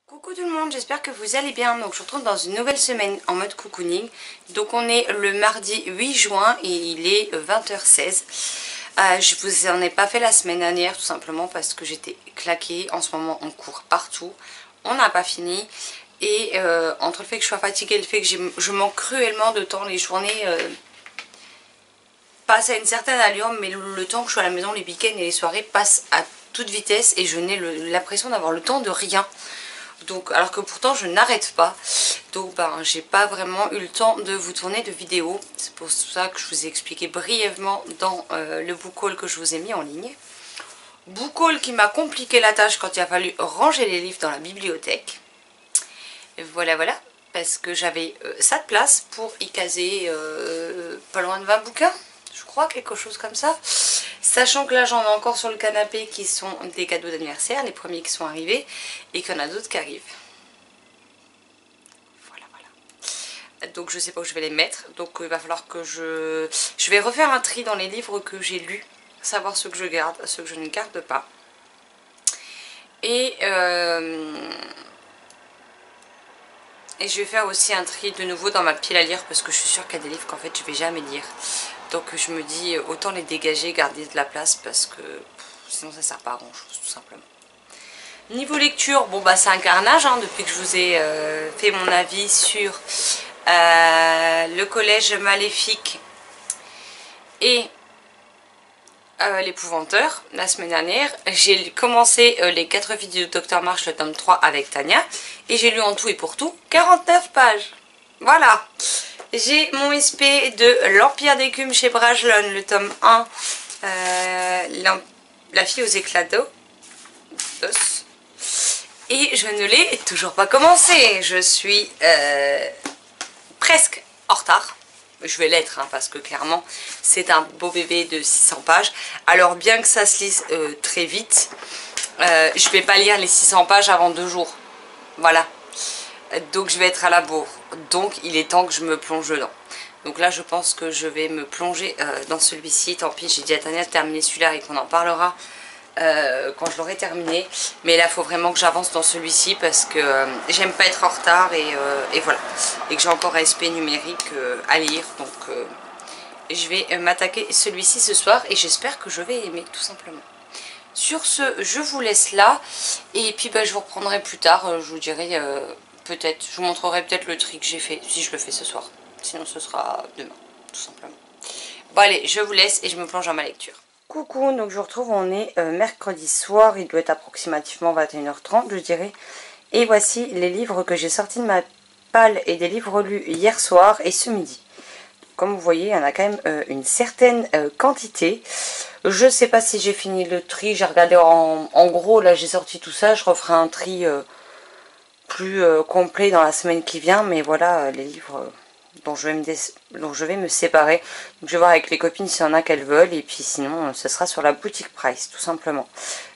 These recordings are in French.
Coucou tout le monde, j'espère que vous allez bien. Donc je vous retrouve dans une nouvelle semaine en mode cocooning. Donc on est le mardi 8 juin et il est 20h16. Je vous en ai pas fait la semaine dernière tout simplement parce que j'étais claquée. En ce moment on court partout, on n'a pas fini. Et entre le fait que je sois fatiguée et le fait que je manque cruellement de temps, les journées passent à une certaine allure, mais le temps que je suis à la maison, les week-ends et les soirées passent à toute vitesse et je n'ai l'impression d'avoir le temps de rien. Donc, alors que pourtant je n'arrête pas. Donc j'ai pas vraiment eu le temps de vous tourner de vidéo. C'est pour ça que je vous ai expliqué brièvement dans le book haul que je vous ai mis en ligne. Book haul qui m'a compliqué la tâche quand il a fallu ranger les livres dans la bibliothèque. Et voilà, parce que j'avais ça de place pour y caser pas loin de 20 bouquins. Je crois, quelque chose comme ça. Sachant que là j'en ai encore sur le canapé qui sont des cadeaux d'anniversaire, les premiers qui sont arrivés, et qu'il y en a d'autres qui arrivent. Voilà. Donc je sais pas où je vais les mettre, donc il va falloir que je vais refaire un tri dans les livres que j'ai lus, savoir ceux que je garde, ceux que je ne garde pas. Et je vais faire aussi un tri de nouveau dans ma pile à lire parce que je suis sûre qu'il y a des livres qu'en fait je vais jamais lire. Donc je me dis autant les dégager, garder de la place parce que sinon ça sert pas à grand chose tout simplement. Niveau lecture, bon bah c'est un carnage depuis que je vous ai fait mon avis sur le collège maléfique et l'épouvanteur la semaine dernière. J'ai commencé les 4 vidéos de Dr March, le tome 3 avec Tania, et j'ai lu en tout et pour tout 49 pages. Voilà. J'ai mon SP de l'Empire d'écume chez Brajlon, le tome 1, la fille aux éclats d'os. Et je ne l'ai toujours pas commencé. Je suis presque en retard. Je vais l'être parce que clairement c'est un beau bébé de 600 pages. Alors bien que ça se lise très vite, je vais pas lire les 600 pages avant 2 jours. Voilà. Donc je vais être à la bourre. Donc il est temps que je me plonge dedans. Donc là je pense que je vais me plonger dans celui-ci. Tant pis, j'ai dit à Tania de terminer celui-là et qu'on en parlera quand je l'aurai terminé. Mais là il faut vraiment que j'avance dans celui-ci parce que j'aime pas être en retard et voilà. Et que j'ai encore un SP numérique à lire. Donc je vais m'attaquer celui-ci ce soir et j'espère que je vais aimer tout simplement. Sur ce, je vous laisse là et puis je vous reprendrai plus tard, je vous dirai peut-être, je vous montrerai peut-être le tri que j'ai fait, si je le fais ce soir. Sinon ce sera demain, tout simplement. Bon allez, je vous laisse et je me plonge dans ma lecture. Coucou, donc je vous retrouve, on est mercredi soir, il doit être approximativement 21h30 je dirais. Et voici les livres que j'ai sortis de ma palle et des livres lus hier soir et ce midi. Comme vous voyez, il y en a quand même une certaine quantité. Je ne sais pas si j'ai fini le tri, j'ai regardé en gros, là j'ai sorti tout ça, je referai un tri plus complet dans la semaine qui vient, mais voilà les livres dont je vais me séparer. Donc je vais voir avec les copines s'il y en a qu'elles veulent, et puis sinon ce sera sur la boutique Price tout simplement.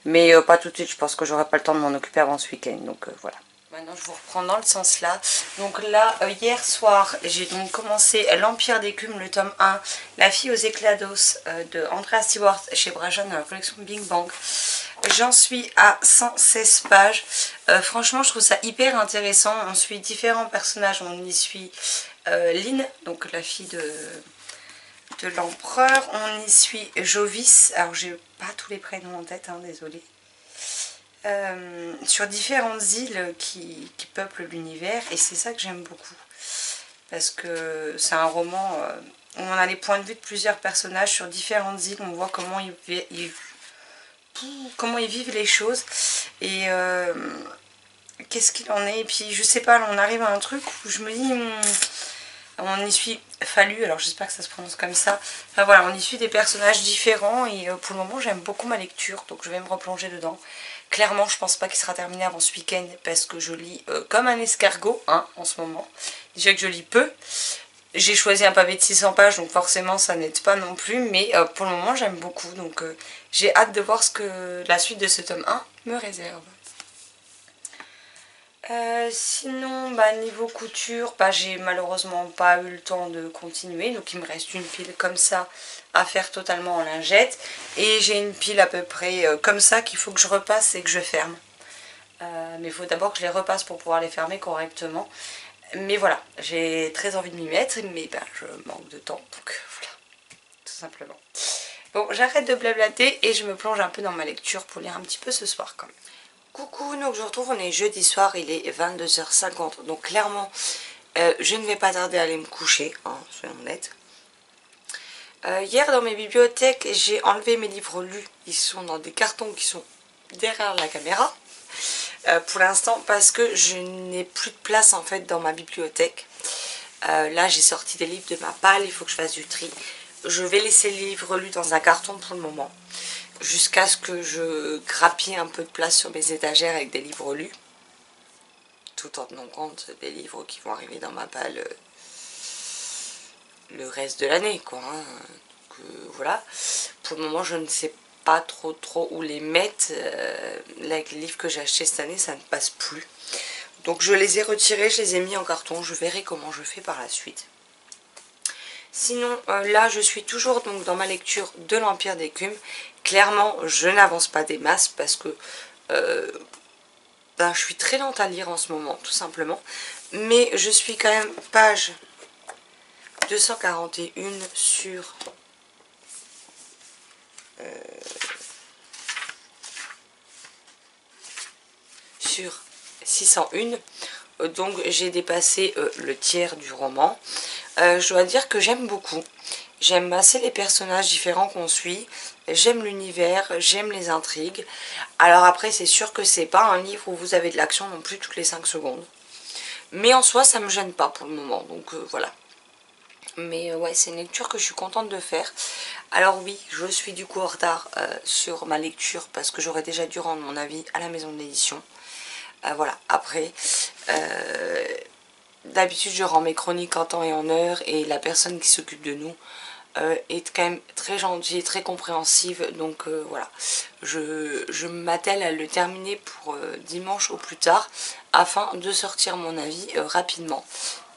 Mais pas tout de suite, je pense que j'aurai pas le temps de m'en occuper avant ce week-end, donc voilà. Maintenant je vous reprends dans le sens là. Donc là hier soir j'ai donc commencé l'Empire d'écume, le tome 1, La fille aux éclats d'os de Andrea Stewart chez Brajlon dans la collection Big Bang. J'en suis à 116 pages. Franchement je trouve ça hyper intéressant. On suit différents personnages. On y suit Lynn, donc la fille de l'empereur. On y suit Jovis. Alors j'ai pas tous les prénoms en tête, désolée. Sur différentes îles qui peuplent l'univers, et c'est ça que j'aime beaucoup parce que c'est un roman où on a les points de vue de plusieurs personnages sur différentes îles, on voit comment ils vivent les choses et qu'est-ce qu'il en est. Et puis je sais pas, là on arrive à un truc où je me dis on y suit Fallu, alors j'espère que ça se prononce comme ça. Enfin voilà, on y suit des personnages différents et pour le moment j'aime beaucoup ma lecture, donc je vais me replonger dedans. Clairement je pense pas qu'il sera terminé avant ce week-end parce que je lis comme un escargot en ce moment. Déjà que je lis peu. J'ai choisi un pavé de 600 pages donc forcément ça n'aide pas non plus, mais pour le moment j'aime beaucoup, donc j'ai hâte de voir ce que la suite de ce tome 1 me réserve. Sinon niveau couture, j'ai malheureusement pas eu le temps de continuer, donc il me reste une pile comme ça à faire totalement en lingette, et j'ai une pile à peu près comme ça qu'il faut que je repasse et que je ferme. Mais il faut d'abord que je les repasse pour pouvoir les fermer correctement. Mais voilà, j'ai très envie de m'y mettre, mais ben, je manque de temps, donc voilà, tout simplement. Bon, j'arrête de blablater et je me plonge un peu dans ma lecture pour lire un petit peu ce soir quand même. Coucou, donc je vous retrouve, on est jeudi soir, il est 22h50, donc clairement je ne vais pas tarder à aller me coucher, hein, soyons honnêtes. Hier dans mes bibliothèques, j'ai enlevé mes livres lus, ils sont dans des cartons qui sont derrière la caméra. Pour l'instant parce que je n'ai plus de place en fait dans ma bibliothèque. Là j'ai sorti des livres de ma palle, il faut que je fasse du tri. Je vais laisser les livres lus dans un carton pour le moment, jusqu'à ce que je grappille un peu de place sur mes étagères avec des livres lus, tout en tenant compte des livres qui vont arriver dans ma palle le reste de l'année quoi. Hein. Donc, voilà, pour le moment je ne sais pas trop où les mettre. Là avec les livres que j'ai achetés cette année ça ne passe plus. Donc je les ai retirés, je les ai mis en carton, je verrai comment je fais par la suite. Sinon là je suis toujours donc dans ma lecture de l'Empire d'Écume. Clairement je n'avance pas des masses parce que ben, je suis très lente à lire en ce moment tout simplement. Mais je suis quand même page 241 sur... sur 601, donc j'ai dépassé le tiers du roman. Je dois dire que j'aime beaucoup, j'aime assez les personnages différents qu'on suit, j'aime l'univers, j'aime les intrigues. Alors après c'est sûr que c'est pas un livre où vous avez de l'action non plus toutes les 5 secondes, mais en soi ça me gêne pas pour le moment, donc voilà. Mais ouais, c'est une lecture que je suis contente de faire. Alors oui, je suis du coup en retard sur ma lecture parce que j'aurais déjà dû rendre mon avis à la maison d'édition. Voilà, après, d'habitude je rends mes chroniques en temps et en heure et la personne qui s'occupe de nous est quand même très gentille, très compréhensive, donc voilà, je m'attelle à le terminer pour dimanche au plus tard afin de sortir mon avis rapidement.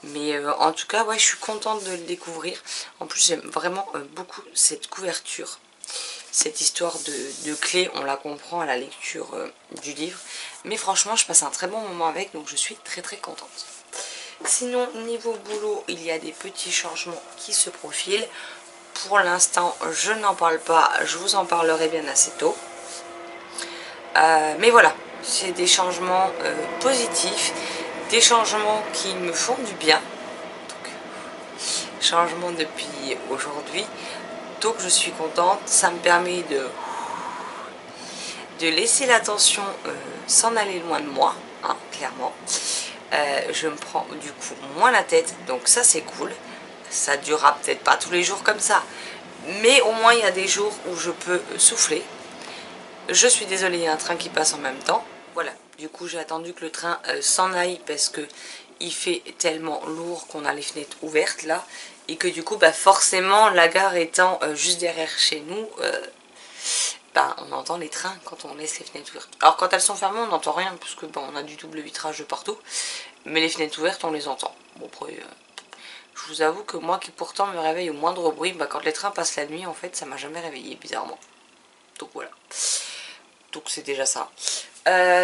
Mais en tout cas, ouais, je suis contente de le découvrir. En plus, j'aime vraiment beaucoup cette couverture. Cette histoire de clé, on la comprend à la lecture du livre. Mais franchement, je passe un très bon moment avec, donc je suis très contente. Sinon, niveau boulot, il y a des petits changements qui se profilent. Pour l'instant, je n'en parle pas, je vous en parlerai bien assez tôt. Mais voilà, c'est des changements positifs, des changements qui me font du bien. Donc, changement depuis aujourd'hui. Donc je suis contente, ça me permet de laisser la tension s'en aller loin de moi, hein, clairement. Je me prends du coup moins la tête, donc ça c'est cool. Ça durera peut-être pas tous les jours comme ça, mais au moins il y a des jours où je peux souffler. Je suis désolée, il y a un train qui passe en même temps. Voilà, du coup j'ai attendu que le train s'en aille parce que il fait tellement lourd qu'on a les fenêtres ouvertes là. Et que du coup, bah, forcément, la gare étant juste derrière chez nous, bah, on entend les trains quand on laisse les fenêtres ouvertes. Alors quand elles sont fermées, on n'entend rien, parce que bon, on a du double vitrage de partout. Mais les fenêtres ouvertes, on les entend. Bon, après, je vous avoue que moi qui pourtant me réveille au moindre bruit, bah, quand les trains passent la nuit, en fait, ça m'a jamais réveillée, bizarrement. Donc voilà. Donc c'est déjà ça.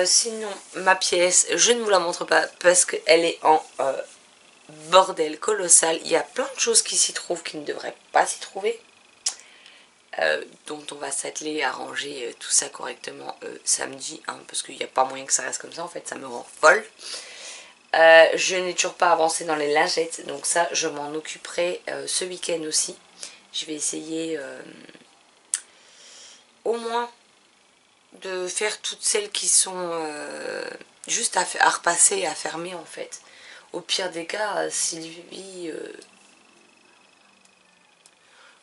Sinon, ma pièce, je ne vous la montre pas parce qu'elle est en bordel colossal. Il y a plein de choses qui s'y trouvent qui ne devraient pas s'y trouver. Dont on va s'atteler à ranger tout ça correctement samedi, hein, parce qu'il n'y a pas moyen que ça reste comme ça, en fait ça me rend folle. Je n'ai toujours pas avancé dans les lingettes, donc ça je m'en occuperai ce week-end aussi. Je vais essayer au moins de faire toutes celles qui sont juste à repasser et à fermer en fait. Au pire des cas, Sylvie...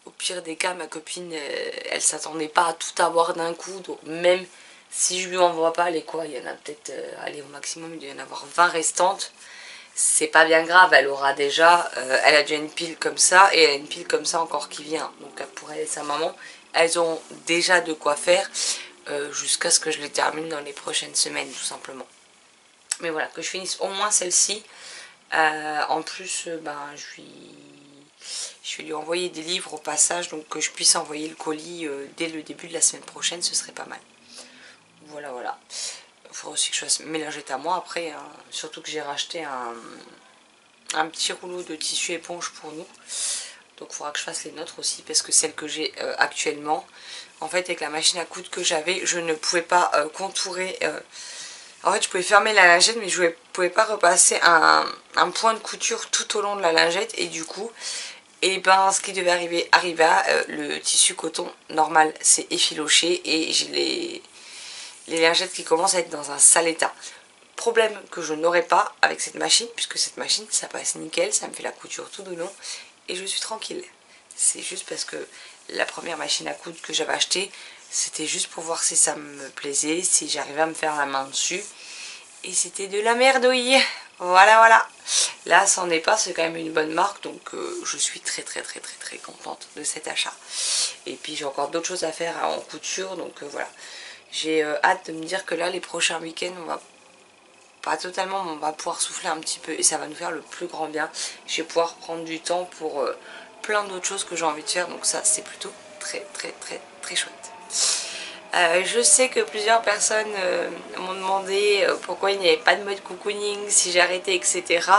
Au pire des cas, ma copine, elle s'attendait pas à tout avoir d'un coup. Donc même si je lui envoie pas les quoi, il y en a peut-être, allez au maximum, il doit y en avoir 20 restantes. C'est pas bien grave, elle aura déjà, elle a déjà une pile comme ça et elle a une pile comme ça encore qui vient. Donc pour elle et sa maman, elles ont déjà de quoi faire jusqu'à ce que je les termine dans les prochaines semaines tout simplement. Mais voilà, que je finisse au moins celle-ci. En plus, ben, je vais lui envoyer des livres au passage, donc que je puisse envoyer le colis dès le début de la semaine prochaine, ce serait pas mal. Voilà, voilà. aussi que je fasse mes lingettes à moi après, hein. Surtout que j'ai racheté un petit rouleau de tissu éponge pour nous. Donc il faudra que je fasse les nôtres aussi parce que celles que j'ai actuellement, en fait avec la machine à coudre que j'avais, je ne pouvais pas contourer. En fait je pouvais fermer la lingette mais je ne pouvais pas repasser un point de couture tout au long de la lingette et du coup, et ben ce qui devait arriver arriva, le tissu coton normal s'est effiloché et j'ai les lingettes qui commencent à être dans un sale état. Problème que je n'aurai pas avec cette machine, puisque cette machine ça passe nickel, ça me fait la couture tout au long et je suis tranquille. C'est juste parce que la première machine à coudre que j'avais achetée, c'était juste pour voir si ça me plaisait, si j'arrivais à me faire la main dessus. Et c'était de la merdouille. Voilà, voilà. Là, c'en est pas, c'est quand même une bonne marque, donc je suis très contente de cet achat. Et puis j'ai encore d'autres choses à faire en couture, donc voilà. J'ai hâte de me dire que là, les prochains week-ends, on va pas totalement, mais on va pouvoir souffler un petit peu et ça va nous faire le plus grand bien. Je vais pouvoir prendre du temps pour plein d'autres choses que j'ai envie de faire, donc ça c'est plutôt très chouette. Je sais que plusieurs personnes m'ont demandé pourquoi il n'y avait pas de mode cocooning, si j'arrêtais, etc.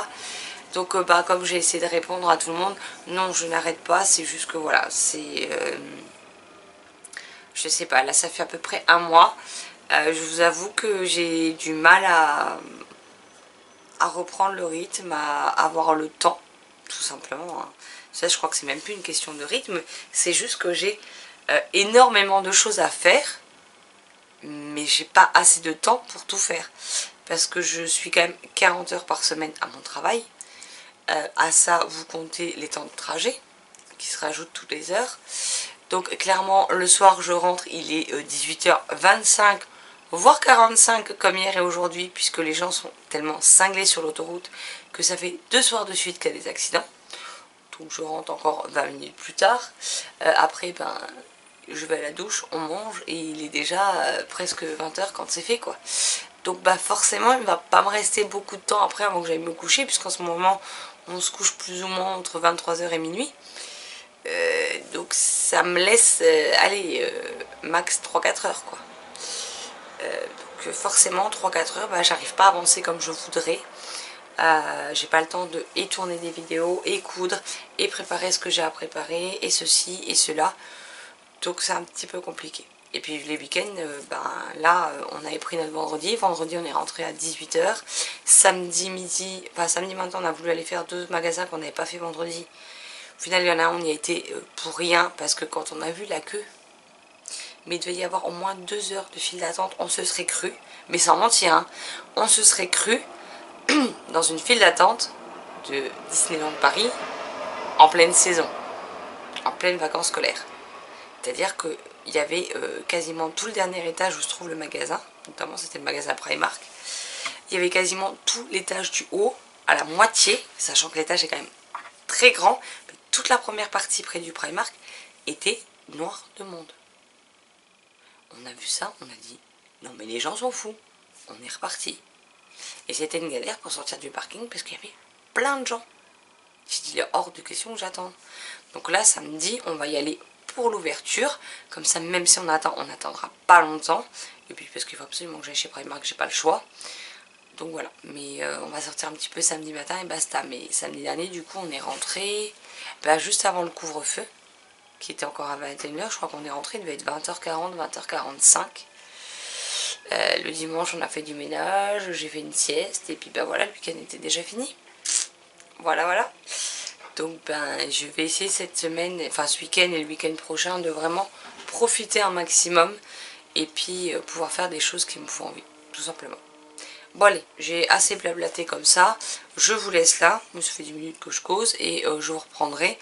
Donc bah, comme j'ai essayé de répondre à tout le monde, non je n'arrête pas, c'est juste que voilà, c'est... je sais pas, là ça fait à peu près un mois. Je vous avoue que j'ai du mal à reprendre le rythme, à avoir le temps, tout simplement. Hein. Ça, je crois que c'est même plus une question de rythme, c'est juste que j'ai énormément de choses à faire, mais j'ai pas assez de temps pour tout faire. Parce que je suis quand même 40 heures par semaine à mon travail. À ça, vous comptez les temps de trajet, qui se rajoutent toutes les heures. Donc clairement, le soir, je rentre, il est 18h25, voire 45 comme hier et aujourd'hui, puisque les gens sont tellement cinglés sur l'autoroute que ça fait 2 soirs de suite qu'il y a des accidents. Donc je rentre encore 20 minutes plus tard. Après, ben, je vais à la douche, on mange et il est déjà presque 20h quand c'est fait, quoi. Donc bah forcément, il ne va pas me rester beaucoup de temps après avant que j'aille me coucher, puisqu'en ce moment, on se couche plus ou moins entre 23h et minuit. Donc ça me laisse allez, max 3-4 heures, quoi. Donc forcément 3-4 heures, bah, j'arrive pas à avancer comme je voudrais. J'ai pas le temps de et tourner des vidéos, et coudre, et préparer ce que j'ai à préparer, et ceci et cela. Donc c'est un petit peu compliqué. Et puis les week-ends, ben, là on avait pris notre vendredi. Vendredi on est rentré à 18h. Samedi midi, enfin samedi matin on a voulu aller faire 2 magasins qu'on n'avait pas fait vendredi. Au final il y en a un, on y a été pour rien, parce que quand on a vu la queue, mais il devait y avoir au moins 2 heures de file d'attente, on se serait cru, mais sans mentir, hein, on se serait cru dans une file d'attente de Disneyland Paris en pleine saison, en pleine vacances scolaires. C'est-à-dire qu'il y avait quasiment tout le dernier étage où se trouve le magasin, notamment c'était le magasin Primark. Il y avait quasiment tout l'étage du haut à la moitié, sachant que l'étage est quand même très grand, mais toute la première partie près du Primark était noire de monde. On a vu ça, on a dit non mais les gens sont fous, on est reparti. Et c'était une galère pour sortir du parking parce qu'il y avait plein de gens. J'ai dit il est hors de question que j'attende. Donc là samedi on va y aller pour l'ouverture, comme ça même si on attend, on n'attendra pas longtemps. Et puis parce qu'il faut absolument que j'aille chez Primark, j'ai pas le choix. Donc voilà, mais on va sortir un petit peu samedi matin et basta. Mais samedi dernier du coup on est rentré juste avant le couvre-feu, qui était encore à 21h, je crois qu'on est rentré, il devait être 20h40, 20h45. Le dimanche on a fait du ménage, j'ai fait une sieste et puis ben voilà, le week-end était déjà fini. Voilà. Donc ben je vais essayer cette semaine, enfin ce week-end et le week-end prochain, de vraiment profiter un maximum et puis pouvoir faire des choses qui me font envie, tout simplement. Bon allez, j'ai assez blablaté comme ça, je vous laisse là, ça fait 10 minutes que je cause et je vous reprendrai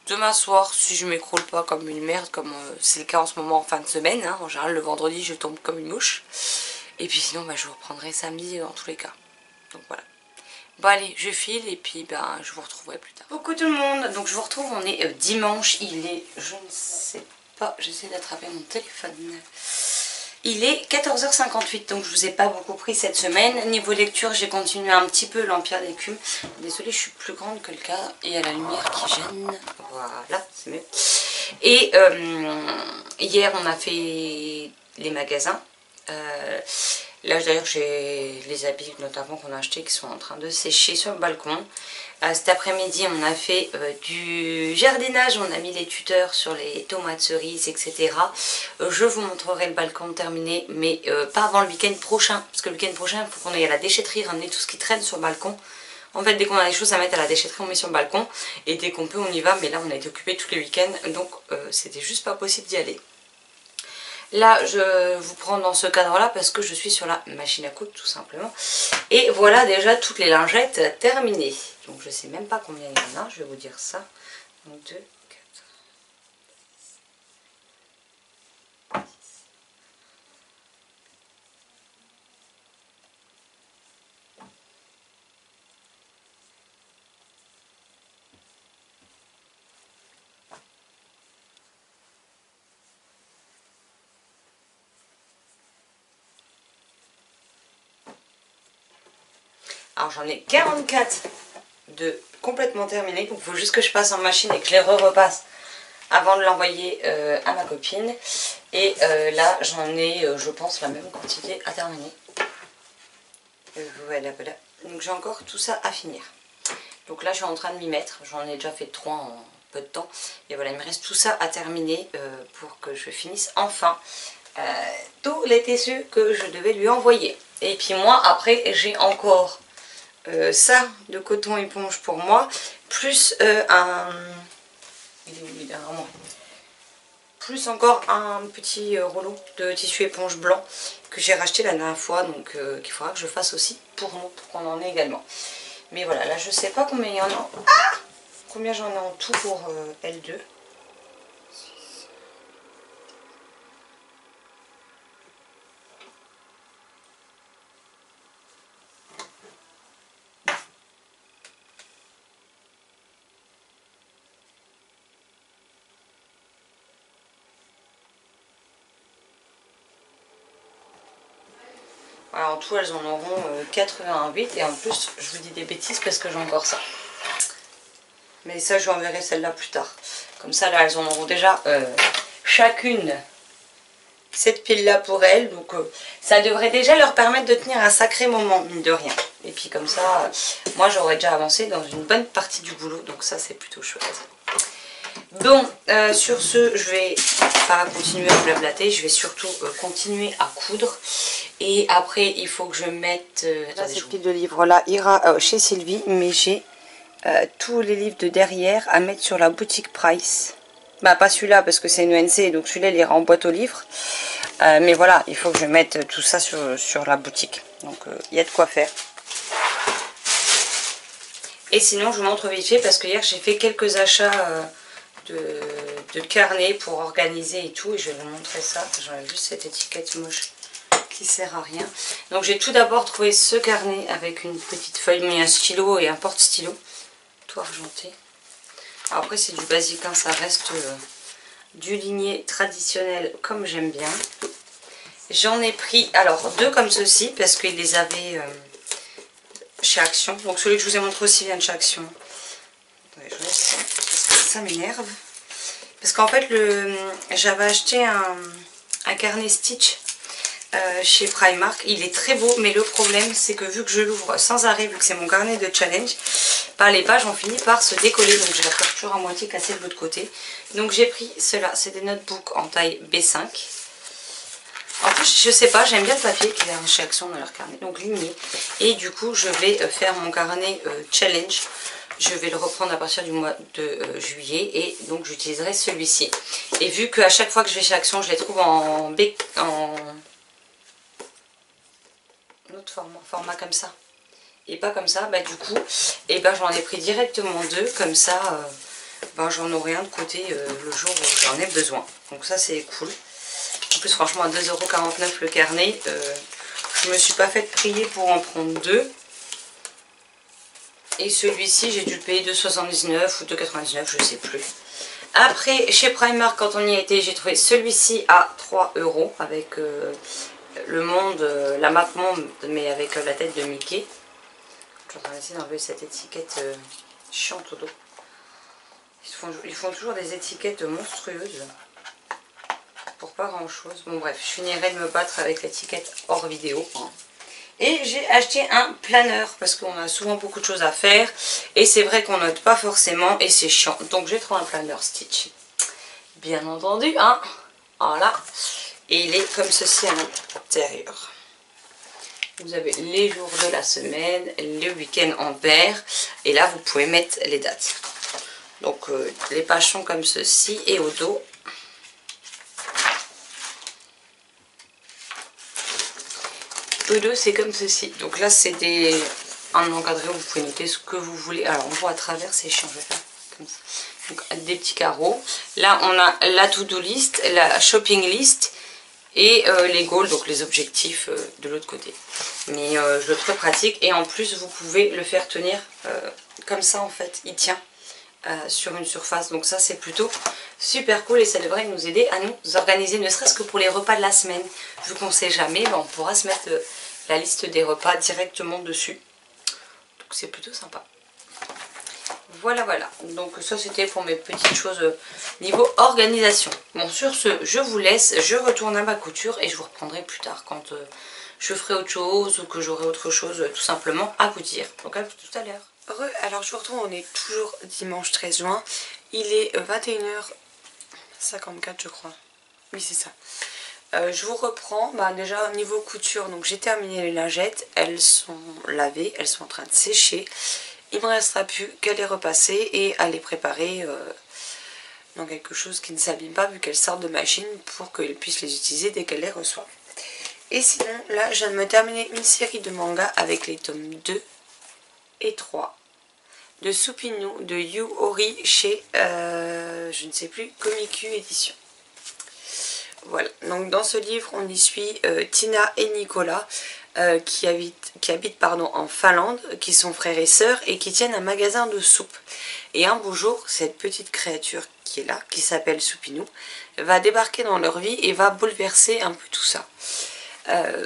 demain soir si je m'écroule pas comme une merde, comme c'est le cas en ce moment en fin de semaine. Hein. En général le vendredi je tombe comme une mouche. Et puis sinon je vous reprendrai samedi dans tous les cas. Donc voilà. Bon allez, je file et puis je vous retrouverai plus tard. Coucou tout le monde, donc je vous retrouve, on est dimanche, il est, je ne sais pas, j'essaie d'attraper mon téléphone. Il est 14h58, donc je vous ai pas beaucoup pris cette semaine. Niveau lecture, j'ai continué un petit peu l'Empire d'écume. Désolée, je suis plus grande que le cas et il y a la lumière qui gêne. Voilà, c'est mieux. Et hier, on a fait les magasins. Là d'ailleurs j'ai les habits notamment qu'on a achetés qui sont en train de sécher sur le balcon. Cet après-midi on a fait du jardinage, on a mis les tuteurs sur les tomates cerises, etc. Je vous montrerai le balcon terminé, mais pas avant le week-end prochain, parce que le week-end prochain il faut qu'on aille à la déchetterie ramener tout ce qui traîne sur le balcon. En fait dès qu'on a des choses à mettre à la déchetterie on met sur le balcon, et dès qu'on peut on y va, mais là on a été occupés tous les week-ends, donc c'était juste pas possible d'y aller. Là, je vous prends dans ce cadre-là parce que je suis sur la machine à coudre tout simplement. Et voilà déjà toutes les lingettes terminées. Donc je sais même pas combien il y en a, je vais vous dire ça. Donc 2, 4. Alors j'en ai 44 de complètement terminés. Donc il faut juste que je passe en machine et que je les repasse avant de l'envoyer à ma copine. Et là j'en ai, je pense, la même quantité à terminer. Voilà, voilà. Donc j'ai encore tout ça à finir. Donc là je suis en train de m'y mettre. J'en ai déjà fait 3 en peu de temps. Et voilà, il me reste tout ça à terminer pour que je finisse enfin tous les tissus que je devais lui envoyer. Et puis moi après j'ai encore ça de coton éponge pour moi, plus plus encore un petit rouleau de tissu éponge blanc que j'ai racheté la dernière fois, donc qu'il faudra que je fasse aussi pour nous, pour qu'on en ait également. Mais voilà, là je sais pas combien il y en a. Ah, combien j'en ai en tout pour L2. Voilà, en tout elles en auront 88 et en plus je vous dis des bêtises parce que j'ai encore ça. Mais ça je vous enverrai celle-là plus tard. Comme ça là elles en auront déjà chacune cette pile là pour elles. Donc ça devrait déjà leur permettre de tenir un sacré moment, mine de rien. Et puis comme ça, moi j'aurais déjà avancé dans une bonne partie du boulot. Donc ça c'est plutôt chouette. Bon, sur ce, je vais pas continuer à blablater, je vais surtout continuer à coudre. Et après, il faut que je mette... cette pile de livres là ira chez Sylvie, mais j'ai tous les livres de derrière à mettre sur la boutique Price. Bah pas celui-là parce que c'est une UNC, donc celui-là il ira en boîte aux livres. Mais voilà, il faut que je mette tout ça sur la boutique. Donc il y a de quoi faire. Et sinon, je vous montre vite fait parce que hier j'ai fait quelques achats... de carnet pour organiser et tout, et je vais vous montrer ça. J'enlève juste cette étiquette moche qui sert à rien. Donc j'ai tout d'abord trouvé ce carnet avec une petite feuille, mais un stylo et un porte-stylo tout argenté. Alors après c'est du basique, hein, ça reste du ligné traditionnel comme j'aime bien. J'en ai pris alors 2 comme ceci parce qu'ils les avaient chez Action. Donc celui que je vous ai montré aussi vient de chez Action. Attendez, je laisse ça parce que ça m'énerve. Parce qu'en fait, j'avais acheté un carnet Stitch chez Primark. Il est très beau, mais le problème, c'est que vu que je l'ouvre sans arrêt, vu que c'est mon carnet de challenge, bah, les pages ont fini par se décoller. Donc, je la faire toujours à moitié cassée de l'autre côté. Donc, j'ai pris ceux-là. C'est des notebooks en taille B5. En plus, je sais pas, j'aime bien le papier qu'il y a chez Action dans leur carnet. Donc, ligné. Et du coup, je vais faire mon carnet challenge. Je vais le reprendre à partir du mois de juillet et donc j'utiliserai celui-ci. Et vu qu'à chaque fois que je vais chez Action, je les trouve en autre format comme ça. Et pas comme ça, bah du coup, et ben j'en ai pris directement 2, comme ça, j'en aurai un de côté le jour où j'en ai besoin. Donc ça c'est cool. En plus franchement à 2,49 € le carnet, je me suis pas fait prier pour en prendre 2. Et celui-ci, j'ai dû le payer 2,79 ou 2,99, je sais plus. Après, chez Primark, quand on y a été, j'ai trouvé celui-ci à 3 € avec le monde, la map monde, mais avec la tête de Mickey. Je suis en train d'essayer d'enlever cette étiquette chiante au dos. Ils font toujours des étiquettes monstrueuses. pour pas grand chose. Bon bref, je finirai de me battre avec l'étiquette hors vidéo. Et j'ai acheté un planeur parce qu'on a souvent beaucoup de choses à faire. Et c'est vrai qu'on note pas forcément et c'est chiant. Donc j'ai trouvé un planeur Stitch. Bien entendu, hein. Voilà. Et il est comme ceci à l'intérieur. Vous avez les jours de la semaine, le week-end en paire. Et là, vous pouvez mettre les dates. Donc les pages sont comme ceci et au dos. Au dos, c'est comme ceci. Donc là, c'est un encadré où vous pouvez noter ce que vous voulez. Alors, on voit à travers, c'est chiant. Je vais faire comme ça. Donc, des petits carreaux. Là, on a la to-do list, la shopping list et les goals, donc les objectifs de l'autre côté. Mais je le trouve pratique. Et en plus, vous pouvez le faire tenir comme ça, en fait. Il tient sur une surface. Donc ça, c'est plutôt super cool. Et ça devrait nous aider à nous organiser, ne serait-ce que pour les repas de la semaine. Vu qu'on ne sait jamais, ben, on pourra se mettre la liste des repas directement dessus. Donc c'est plutôt sympa. Voilà, voilà. Donc ça, c'était pour mes petites choses niveau organisation. Bon, sur ce, je vous laisse. Je retourne à ma couture et je vous reprendrai plus tard quand je ferai autre chose ou que j'aurai autre chose tout simplement à vous dire. Donc à tout à l'heure. Alors je vous retrouve, on est toujours dimanche 13 juin. Il est 21h54 je crois. Oui, c'est ça. Je vous reprends. Bah, déjà au niveau couture, donc j'ai terminé les lingettes. Elles sont lavées, elles sont en train de sécher. Il ne me restera plus qu'à les repasser et à les préparer dans quelque chose qui ne s'abîme pas vu qu'elles sortent de machine pour qu'elles puissent les utiliser dès qu'elles les reçoivent. Et sinon, là, je viens de me terminer une série de mangas avec les tomes 2 et 3 de Supinu de Yu Ori chez, je ne sais plus, Komiku Édition. Voilà, donc dans ce livre, on y suit Tina et Nicolas qui habitent en Finlande, qui sont frères et sœurs et qui tiennent un magasin de soupe. Et un beau jour, cette petite créature qui est là, qui s'appelle Supinu, va débarquer dans leur vie et va bouleverser un peu tout ça.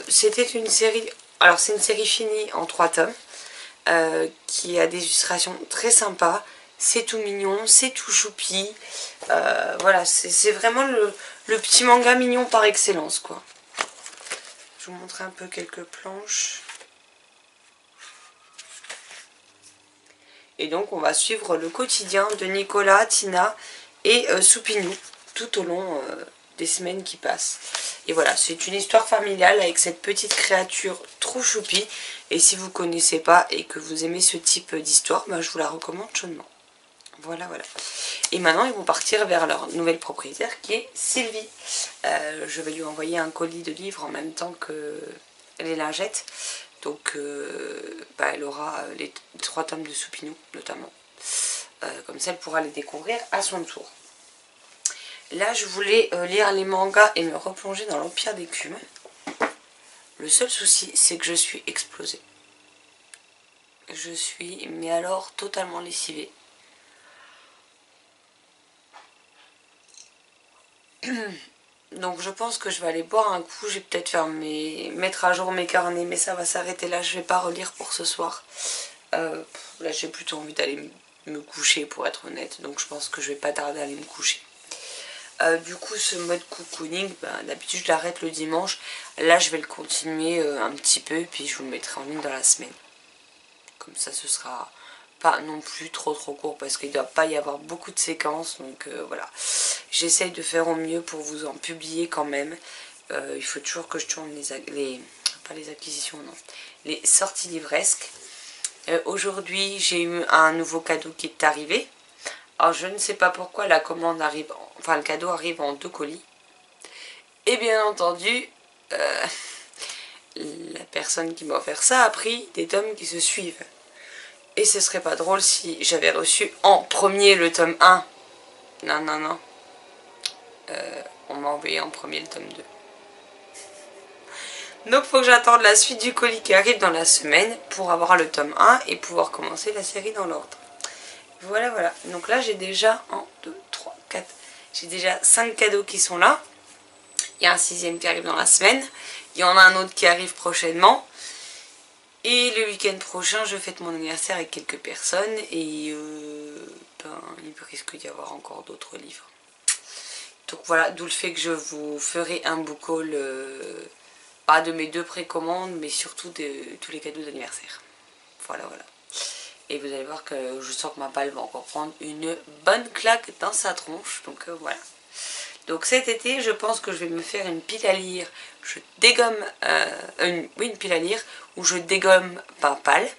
C'était une série, alors c'est une série finie en 3 tomes, qui a des illustrations très sympas. C'est tout mignon, c'est tout choupi. Voilà, c'est vraiment le petit manga mignon par excellence, quoi. Je vous montrer un peu quelques planches. Et donc on va suivre le quotidien de Nicolas, Tina et Supinu tout au long des semaines qui passent. Et voilà, c'est une histoire familiale avec cette petite créature trop choupie. Et si vous ne connaissez pas et que vous aimez ce type d'histoire, bah, je vous la recommande chaudement. Voilà, voilà. Et maintenant, ils vont partir vers leur nouvelle propriétaire qui est Sylvie. Je vais lui envoyer un colis de livres en même temps que les lingettes. Donc, bah, elle aura les 3 tomes de Supinu, notamment. Comme ça, elle pourra les découvrir à son tour. Là, je voulais lire les mangas et me replonger dans l'Empire d'écume. Le seul souci, c'est que je suis explosée. Je suis, mais alors, totalement lessivée. Donc je pense que je vais aller boire un coup. Je vais peut-être faire mettre à jour mes carnets, mais ça va s'arrêter là. Je vais pas relire pour ce soir. Là, j'ai plutôt envie d'aller me coucher, pour être honnête. Donc je pense que je vais pas tarder à aller me coucher. Du coup, ce mode cocooning, d'habitude je l'arrête le dimanche. Là, je vais le continuer un petit peu, puis je vous le mettrai en ligne dans la semaine. Comme ça, ce sera pas non plus trop court, parce qu'il ne doit pas y avoir beaucoup de séquences. Donc voilà, j'essaye de faire au mieux pour vous en publier quand même. Il faut toujours que je tourne pas les acquisitions, non, les sorties livresques. Aujourd'hui, j'ai eu un nouveau cadeau qui est arrivé. Alors je ne sais pas pourquoi la commande arrive, le cadeau arrive en 2 colis. Et bien entendu, la personne qui m'a offert ça a pris des tomes qui se suivent. Et ce serait pas drôle si j'avais reçu en premier le tome 1. Non, non, non. On m'a envoyé en premier le tome 2. Donc il faut que j'attende la suite du colis qui arrive dans la semaine pour avoir le tome 1 et pouvoir commencer la série dans l'ordre. Voilà, voilà. Donc là, j'ai déjà 1, 2, 3, 4. J'ai déjà 5 cadeaux qui sont là. Il y a un 6e qui arrive dans la semaine. Il y en a un autre qui arrive prochainement. Et le week-end prochain, je fête mon anniversaire avec quelques personnes. Et il risque d'y avoir encore d'autres livres. Donc voilà, d'où le fait que je vous ferai un book haul, pas de mes 2 précommandes, mais surtout de tous les cadeaux d'anniversaire. Voilà, voilà. Et vous allez voir que je sens que ma palle va encore prendre une bonne claque dans sa tronche. Donc voilà. Donc cet été, je pense que je vais me faire une pile à lire. Je dégomme, une pile à lire où je dégomme par palle.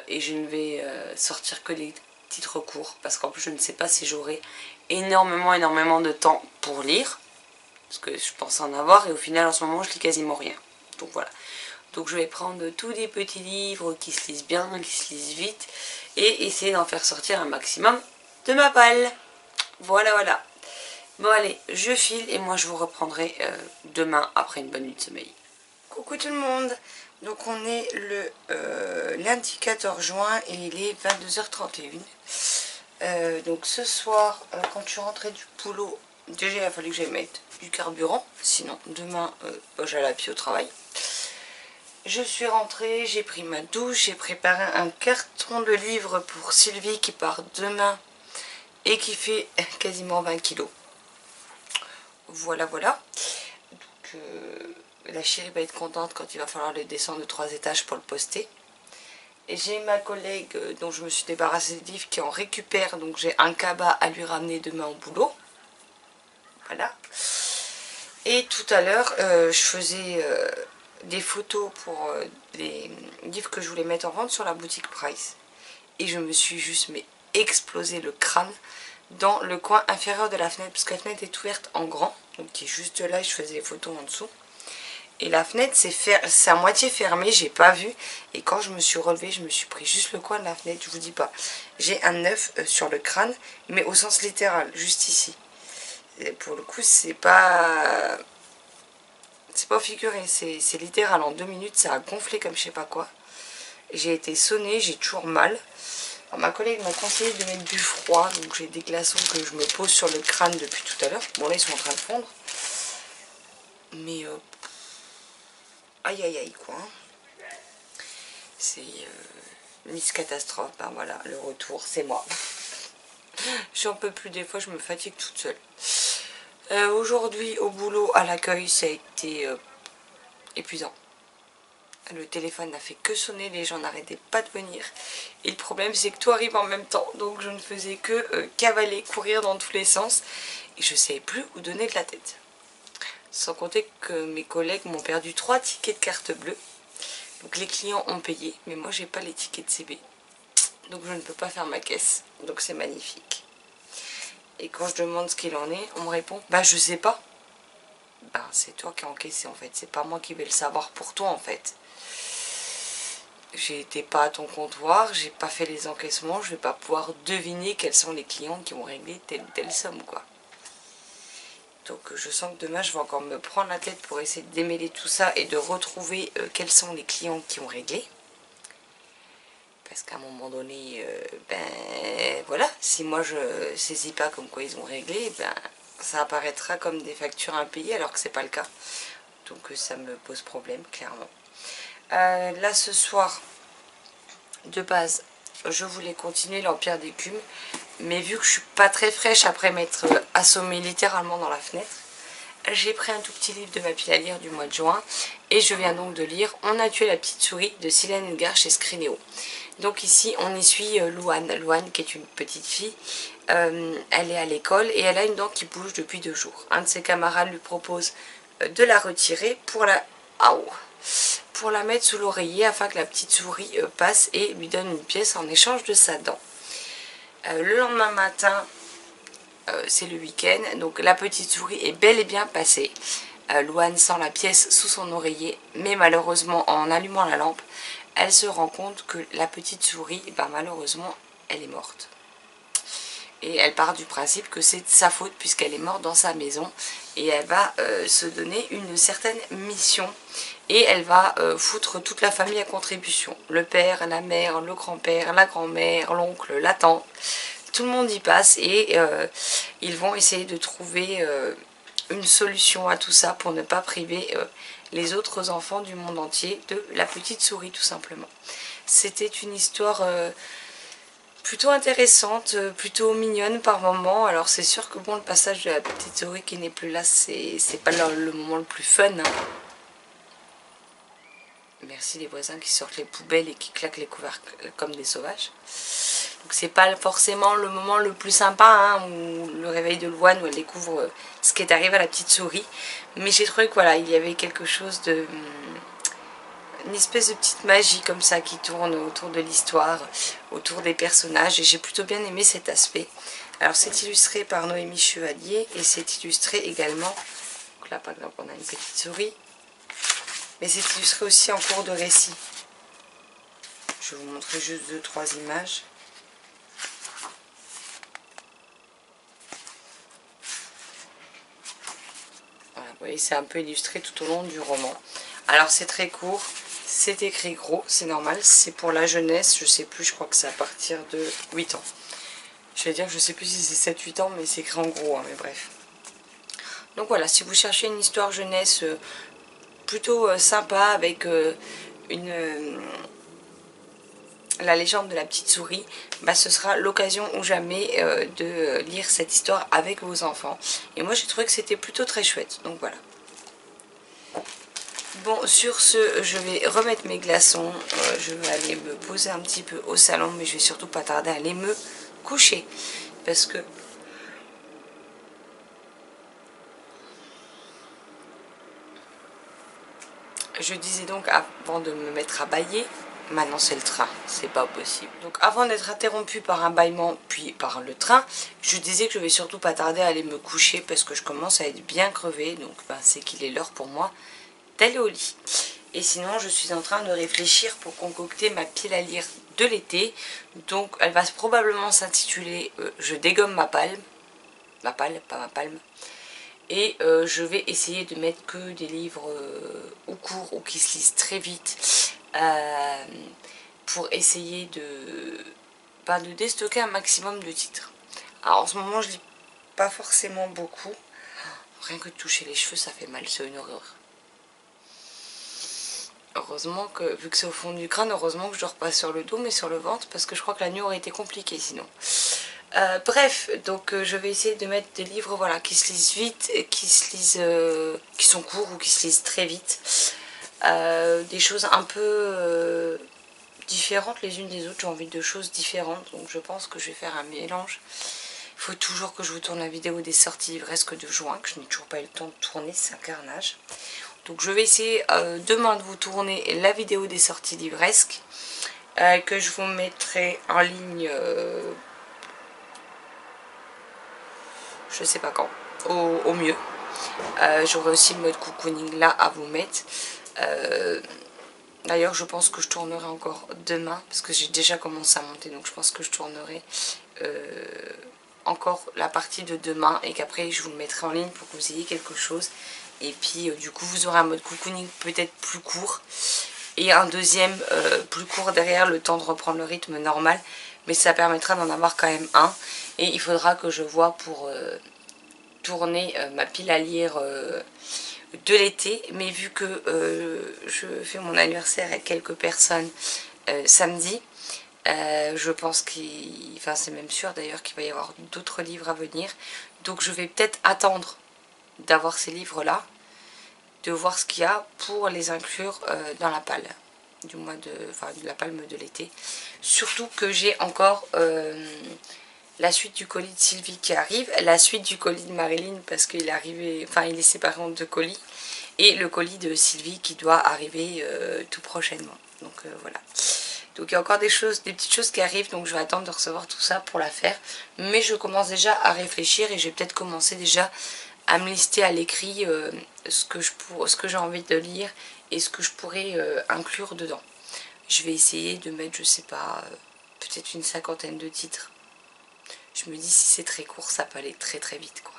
Et je ne vais sortir que des titres courts. Parce qu'en plus, je ne sais pas si j'aurai énormément de temps pour lire. Parce que je pense en avoir. Et au final, en ce moment, je lis quasiment rien. Donc voilà. Donc je vais prendre tous des petits livres qui se lisent bien, qui se lisent vite. Et essayer d'en faire sortir un maximum de ma palle. Voilà, voilà. Bon allez, je file et moi je vous reprendrai demain après une bonne nuit de sommeil. Coucou tout le monde. Donc on est le lundi 14 juin et il est 22h31. Donc ce soir, quand je suis rentrée du boulot, déjà il a fallu que j'aille mettre du carburant. Sinon demain, j'allais à pied au travail. Je suis rentrée, j'ai pris ma douche, j'ai préparé un carton de livres pour Sylvie qui part demain et qui fait quasiment 20 kilos. Voilà, voilà. Donc, la chérie va être contente quand il va falloir le descendre de 3 étages pour le poster. Et j'ai ma collègue dont je me suis débarrassée des livres qui en récupère. Donc j'ai un cabas à lui ramener demain au boulot. Voilà. Et tout à l'heure, je faisais des photos pour des livres que je voulais mettre en vente sur la boutique Price. Et je me suis juste explosé le crâne dans le coin inférieur de la fenêtre, parce que la fenêtre est ouverte en grand, donc qui est juste là, et je faisais les photos en dessous. Et la fenêtre c'est à moitié fermé, j'ai pas vu, et quand je me suis relevée, je me suis pris juste le coin de la fenêtre, je vous dis pas. J'ai un œuf sur le crâne, mais au sens littéral, juste ici. Et pour le coup, c'est pas figuré, c'est littéral, en 2 minutes, ça a gonflé comme je sais pas quoi. J'ai été sonnée, j'ai toujours mal. Alors, ma collègue m'a conseillé de mettre du froid, donc j'ai des glaçons que je me pose sur le crâne depuis tout à l'heure. Bon là ils sont en train de fondre. Mais aïe aïe aïe quoi. C'est Miss Catastrophe, ben voilà, le retour c'est moi. J'en peux plus, des fois je me fatigue toute seule. Aujourd'hui au boulot, à l'accueil, ça a été épuisant. Le téléphone n'a fait que sonner, les gens n'arrêtaient pas de venir. Et le problème c'est que tout arrive en même temps. Donc je ne faisais que cavaler, courir dans tous les sens. Et je ne savais plus où donner de la tête. Sans compter que mes collègues m'ont perdu 3 tickets de carte bleue. Donc les clients ont payé, mais moi j'ai pas les tickets de CB. Donc je ne peux pas faire ma caisse. Donc c'est magnifique. Et quand je demande ce qu'il en est, on me répond « Bah je sais pas ». Ben c'est toi qui as encaissé en fait. C'est pas moi qui vais le savoir pour toi en fait. J'étais pas à ton comptoir, j'ai pas fait les encaissements, je vais pas pouvoir deviner quels sont les clients qui ont réglé telle ou telle somme quoi. Donc je sens que demain je vais encore me prendre la tête pour essayer de démêler tout ça et de retrouver quels sont les clients qui ont réglé. Parce qu'à un moment donné, ben voilà, si moi je saisis pas comme quoi ils ont réglé, ben ça apparaîtra comme des factures impayées alors que c'est pas le cas. Donc ça me pose problème clairement. Là ce soir, de base, je voulais continuer l'Empire d'écume, mais vu que je suis pas très fraîche après m'être assommée littéralement dans la fenêtre, j'ai pris un tout petit livre de ma pile à lire du mois de juin, et je viens donc de lire On a tué la petite souris de Silène Edgar chez Scrinéo. Donc ici on y suit Louane qui est une petite fille. Elle est à l'école et elle a une dent qui bouge depuis 2 jours. Un de ses camarades lui propose de la retirer pour la mettre sous l'oreiller afin que la petite souris passe et lui donne une pièce en échange de sa dent. Le lendemain matin, c'est le week-end, donc la petite souris est bel et bien passée. Louane sent la pièce sous son oreiller, mais malheureusement en allumant la lampe, elle se rend compte que la petite souris, ben, malheureusement, elle est morte. Et elle part du principe que c'est de sa faute puisqu'elle est morte dans sa maison. Et elle va se donner une certaine mission. Et elle va foutre toute la famille à contribution. Le père, la mère, le grand-père, la grand-mère, l'oncle, la tante. Tout le monde y passe et ils vont essayer de trouver une solution à tout ça pour ne pas priver les autres enfants du monde entier de la petite souris tout simplement. C'était une histoire plutôt intéressante, plutôt mignonne par moment. Alors c'est sûr que bon, le passage de la petite souris qui n'est plus là, c'est pas le moment le plus fun, hein. Merci les voisins qui sortent les poubelles et qui claquent les couvercles comme des sauvages. Donc c'est pas forcément le moment le plus sympa, hein, où le réveil de Louane, où elle découvre ce qui est arrivé à la petite souris. Mais j'ai trouvé que voilà, il y avait quelque chose de... une espèce de petite magie comme ça qui tourne autour de l'histoire, autour des personnages, et j'ai plutôt bien aimé cet aspect. Alors c'est illustré par Noémie Chevalier et c'est illustré également, donc là par exemple on a une petite souris, mais c'est illustré aussi en cours de récit. Je vais vous montrer juste 2-3 images. Voilà, vous voyez, c'est un peu illustré tout au long du roman. Alors c'est très court, c'est écrit gros, c'est normal, c'est pour la jeunesse, je sais plus, je crois que c'est à partir de 8 ans. Je vais dire que je sais plus si c'est 7-8 ans, mais c'est écrit en gros, hein, mais bref. Donc voilà, si vous cherchez une histoire jeunesse plutôt sympa avec la légende de la petite souris, bah, ce sera l'occasion ou jamais de lire cette histoire avec vos enfants. Et moi j'ai trouvé que c'était plutôt très chouette, donc voilà. Bon, sur ce, je vais remettre mes glaçons, je vais aller me poser un petit peu au salon, mais je vais surtout pas tarder à aller me coucher, parce que je disais donc avant de me mettre à bâiller, maintenant c'est le train, c'est pas possible. Donc avant d'être interrompue par un bâillement puis par le train, je disais que je vais surtout pas tarder à aller me coucher parce que je commence à être bien crevée, donc ben, c'est qu'il est l'heure pour moi d'aller au lit. Et sinon je suis en train de réfléchir pour concocter ma pile à lire de l'été, donc elle va probablement s'intituler Je dégomme ma palme, pas ma palme. Et je vais essayer de mettre que des livres ou courts ou qui se lisent très vite pour essayer de déstocker un maximum de titres. Alors en ce moment je lis pas forcément beaucoup. Rien que de toucher les cheveux ça fait mal, c'est une horreur. Heureusement que, vu que c'est au fond du crâne, heureusement que je dors pas sur le dos mais sur le ventre parce que je crois que la nuit aurait été compliquée sinon. Bref, donc je vais essayer de mettre des livres voilà, qui se lisent vite, qui sont courts ou qui se lisent très vite. Des choses un peu différentes les unes des autres, j'ai envie de choses différentes, donc je pense que je vais faire un mélange. Il faut toujours que je vous tourne la vidéo des sorties livresques de juin, que je n'ai toujours pas eu le temps de tourner, c'est un carnage. Donc je vais essayer demain de vous tourner la vidéo des sorties livresques, que je vous mettrai en ligne... je sais pas quand, au mieux. J'aurai aussi le mode cocooning là à vous mettre. D'ailleurs je pense que je tournerai encore demain parce que j'ai déjà commencé à monter, donc je pense que je tournerai encore la partie de demain et qu'après je vous le mettrai en ligne pour que vous ayez quelque chose. Et puis du coup vous aurez un mode cocooning peut-être plus court et un deuxième plus court derrière, le temps de reprendre le rythme normal, mais ça permettra d'en avoir quand même un. Et il faudra que je vois pour tourner ma pile à lire de l'été, mais vu que je fais mon anniversaire avec quelques personnes samedi, je pense qu'il, enfin c'est même sûr d'ailleurs qu'il va y avoir d'autres livres à venir, donc je vais peut-être attendre d'avoir ces livres là, de voir ce qu'il y a pour les inclure dans la palle du mois de, enfin de la palme de l'été. Surtout que j'ai encore la suite du colis de Sylvie qui arrive, la suite du colis de Marilyn parce qu'il est arrivé, enfin il est séparé en 2 colis, et le colis de Sylvie qui doit arriver tout prochainement. Donc voilà. Donc il y a encore des petites choses qui arrivent, donc je vais attendre de recevoir tout ça pour la faire. Mais je commence déjà à réfléchir et je vais peut-être commencer déjà à me lister à l'écrit ce que j'ai envie de lire et ce que je pourrais inclure dedans. Je vais essayer de mettre, je sais pas, peut-être une 50aine de titres. Je me dis si c'est très court, ça peut aller très très vite quoi.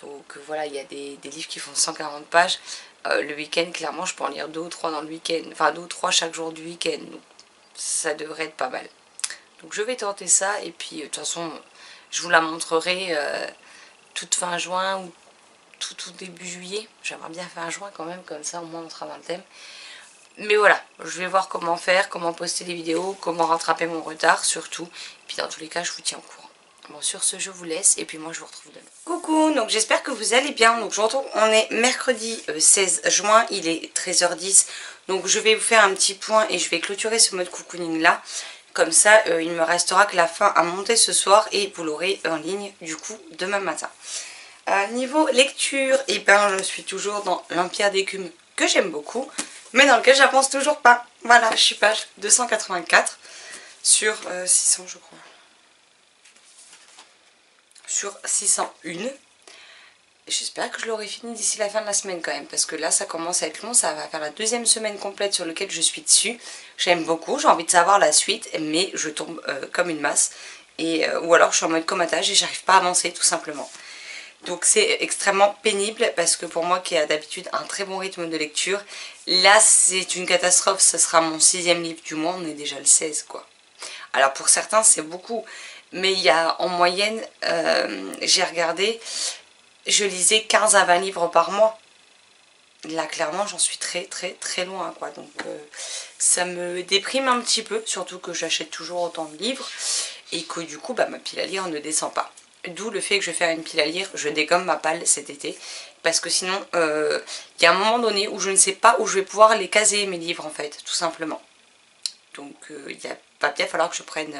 Donc voilà, il y a des livres qui font 140 pages. Le week-end, clairement, je peux en lire 2 ou 3 dans le week-end. Enfin 2 ou 3 chaque jour du week-end. Donc ça devrait être pas mal. Donc je vais tenter ça et puis de toute façon, je vous la montrerai toute fin juin ou tout début juillet. J'aimerais bien fin juin quand même, comme ça au moins on sera dans le thème. Mais voilà, je vais voir comment faire, comment poster les vidéos, comment rattraper mon retard surtout. Et puis dans tous les cas, je vous tiens au courant. Bon, sur ce, je vous laisse et puis moi je vous retrouve demain. Coucou, donc j'espère que vous allez bien. Donc je vous retrouve, on est mercredi 16 juin, il est 13h10. Donc je vais vous faire un petit point et je vais clôturer ce mode cocooning là. Comme ça, il me restera que la fin à monter ce soir et vous l'aurez en ligne du coup demain matin. Niveau lecture, et ben je suis toujours dans l'Empire d'écume que j'aime beaucoup, mais dans lequel j'avance toujours pas. Voilà, je suis page 284 sur 600 je crois. Sur 601. J'espère que je l'aurai fini d'ici la fin de la semaine quand même, parce que là ça commence à être long, ça va faire la deuxième semaine complète sur laquelle je suis dessus. J'aime beaucoup, j'ai envie de savoir la suite, mais je tombe comme une masse, ou alors je suis en mode comatage et j'arrive pas à avancer tout simplement. Donc c'est extrêmement pénible parce que pour moi qui a d'habitude un très bon rythme de lecture, là c'est une catastrophe, ce sera mon 6e livre du mois, on est déjà le 16 quoi. Alors pour certains c'est beaucoup, mais il y a en moyenne, j'ai regardé, je lisais 15 à 20 livres par mois. Là clairement j'en suis très loin quoi, donc ça me déprime un petit peu, surtout que j'achète toujours autant de livres et que du coup bah, ma pile à lire ne descend pas. D'où le fait que je vais faire une pile à lire, je dégomme ma palle cet été. Parce que sinon, il y a un moment donné où je ne sais pas où je vais pouvoir les caser mes livres en fait, tout simplement. Donc il va bien falloir que je prenne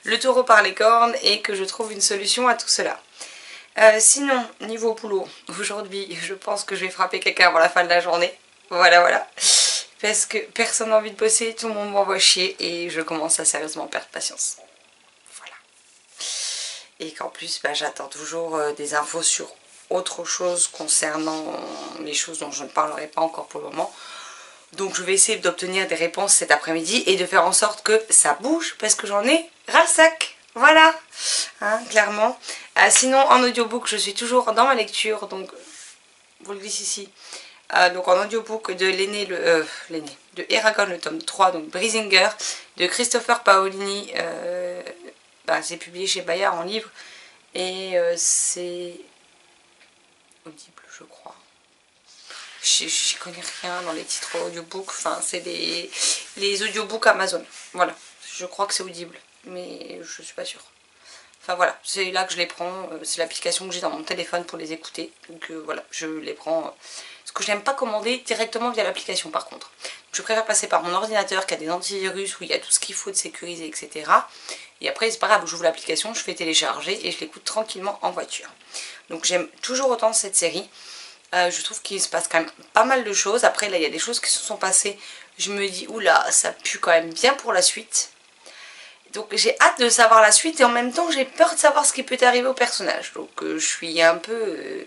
le taureau par les cornes et que je trouve une solution à tout cela. Sinon, niveau boulot, aujourd'hui je pense que je vais frapper quelqu'un avant la fin de la journée. Voilà. Parce que personne n'a envie de bosser, tout le monde m'envoie chier et je commence à sérieusement perdre patience. Et qu'en plus bah, j'attends toujours des infos sur autre chose concernant les choses dont je ne parlerai pas encore pour le moment. Donc je vais essayer d'obtenir des réponses cet après-midi et de faire en sorte que ça bouge parce que j'en ai ras le sac. Voilà, hein, clairement. Sinon en audiobook je suis toujours dans ma lecture, donc vous le glisse ici. Donc en audiobook de de Eragon le tome 3, donc Brisinger, de Christopher Paolini. Bah, c'est publié chez Bayard en livre et c'est audible je crois. J'y connais rien dans les titres audiobook, enfin c'est les audiobooks Amazon, voilà, je crois que c'est audible mais je suis pas sûre. Enfin voilà, c'est là que je les prends, c'est l'application que j'ai dans mon téléphone pour les écouter, donc voilà, je les prends. Parce que j'aime pas commander directement via l'application par contre. Je préfère passer par mon ordinateur qui a des antivirus où il y a tout ce qu'il faut de sécuriser, etc. Et après c'est pas grave, j'ouvre l'application, je fais télécharger et je l'écoute tranquillement en voiture. Donc j'aime toujours autant cette série. Je trouve qu'il se passe quand même pas mal de choses. Après là il y a des choses qui se sont passées, je me dis oula ça pue quand même bien pour la suite. Donc j'ai hâte de savoir la suite et en même temps j'ai peur de savoir ce qui peut arriver au personnage. Donc je suis un peu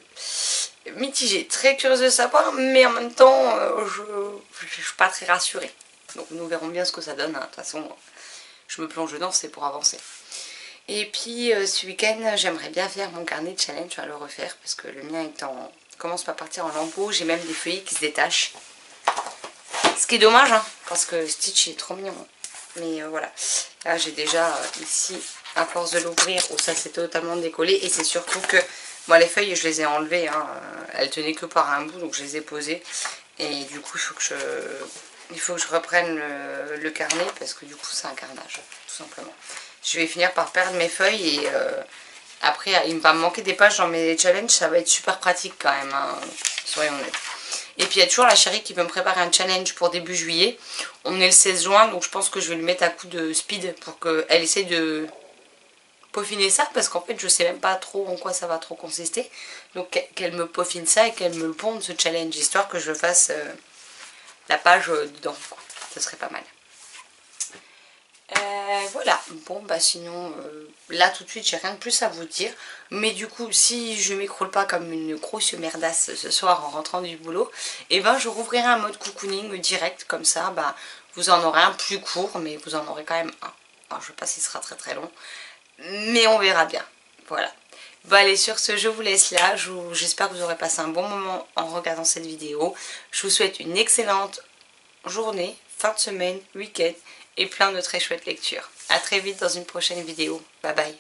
mitigée, très curieuse de savoir, mais en même temps je suis pas très rassurée. Donc nous verrons bien ce que ça donne, hein. De toute façon je me plonge dedans, c'est pour avancer. Et puis ce week-end j'aimerais bien faire mon carnet de challenge, je vais le refaire parce que le mien commence par partir en lambeaux, j'ai même des feuillets qui se détachent. Ce qui est dommage hein, parce que Stitch est trop mignon. Mais voilà, là j'ai déjà ici, à force de l'ouvrir, où ça s'est totalement décollé. Et c'est surtout que, moi les feuilles je les ai enlevées, hein, elles tenaient que par un bout, donc je les ai posées. Et du coup il faut que je reprenne le carnet, parce que du coup c'est un carnage, tout simplement. Je vais finir par perdre mes feuilles et après il va me manquer des pages dans mes challenges, ça va être super pratique quand même, hein, soyons honnêtes. Et puis il y a toujours la chérie qui veut me préparer un challenge pour début juillet. On est le 16 juin, donc je pense que je vais lui mettre un coup de speed pour qu'elle essaye de peaufiner ça. Parce qu'en fait je sais même pas trop en quoi ça va trop consister. Donc qu'elle me peaufine ça et qu'elle me le ponde ce challenge, histoire que je fasse la page dedans. Ça serait pas mal. Voilà, bon bah sinon là tout de suite j'ai rien de plus à vous dire, mais du coup si je m'écroule pas comme une grosse merdasse ce soir en rentrant du boulot, et ben je rouvrirai un mode cocooning direct, comme ça bah vous en aurez un plus court, mais vous en aurez quand même un. Alors je sais pas si ce sera très long, mais on verra bien. Voilà, bon allez, sur ce je vous laisse là, j'espère que vous aurez passé un bon moment en regardant cette vidéo. Je vous souhaite une excellente journée, fin de semaine, week-end et plein de très chouettes lectures. A très vite dans une prochaine vidéo. Bye bye.